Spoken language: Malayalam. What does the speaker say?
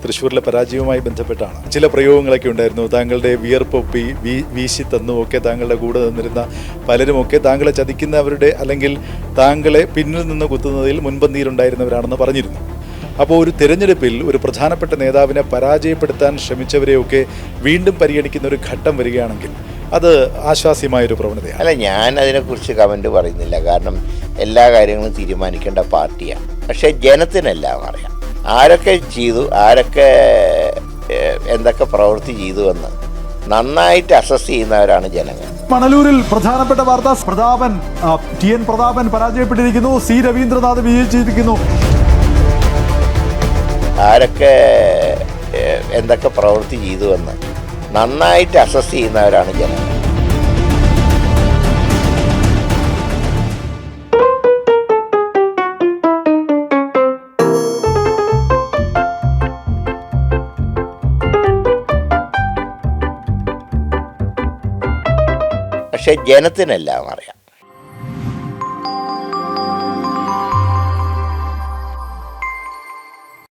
തൃശ്ശൂരിലെ പരാജയവുമായി ബന്ധപ്പെട്ടാണ് ചില പ്രയോഗങ്ങളൊക്കെ ഉണ്ടായിരുന്നു. താങ്കളുടെ വിയർപ്പൊപ്പി വീശി തന്നുമൊക്കെ താങ്കളുടെ കൂടെ നിന്നിരുന്ന പലരുമൊക്കെ താങ്കളെ ചതിക്കുന്നവരുടെ അല്ലെങ്കിൽ താങ്കളെ പിന്നിൽ നിന്ന് കുത്തുന്നതിൽ മുൻപന്തിയിലുണ്ടായിരുന്നവരാണെന്ന് പറഞ്ഞിരുന്നു. അപ്പോൾ ഒരു തിരഞ്ഞെടുപ്പിൽ ഒരു പ്രധാനപ്പെട്ട നേതാവിനെ പരാജയപ്പെടുത്താൻ ശ്രമിച്ചവരെയൊക്കെ വീണ്ടും പരിഗണിക്കുന്ന ഒരു ഘട്ടം വരികയാണെങ്കിൽ അത് ആശ്വാസ്യമായൊരു പ്രവണതയാണ്. അല്ല, ഞാൻ അതിനെക്കുറിച്ച് കമൻറ്റ് പറയുന്നില്ല. കാരണം എല്ലാ കാര്യങ്ങളും തീരുമാനിക്കേണ്ട പാർട്ടിയാണ്. പക്ഷേ ജനത്തിനെല്ലാം അറിയാം ആരൊക്കെ ചെയ്തു, ആരൊക്കെ എന്തൊക്കെ പ്രവൃത്തി ചെയ്തു എന്ന് നന്നായിട്ട് അസസ് ചെയ്യുന്നവരാണ് ജനങ്ങൾ. മണലൂരിൽ പ്രധാനപ്പെട്ട വാർത്ത, ടി.എൻ. പ്രതാപൻ പരാജയപ്പെട്ടിരിക്കുന്നു, സി. രവീന്ദ്രനാഥ് വിജയിച്ചിരിക്കുന്നു. ആരൊക്കെ എന്തൊക്കെ പ്രവൃത്തി ചെയ്തു എന്ന് നന്നായിട്ട് അസസ് ചെയ്യുന്നവരാണ് ജനങ്ങൾ. പക്ഷെ ജനത്തിനെല്ലാം അറിയാം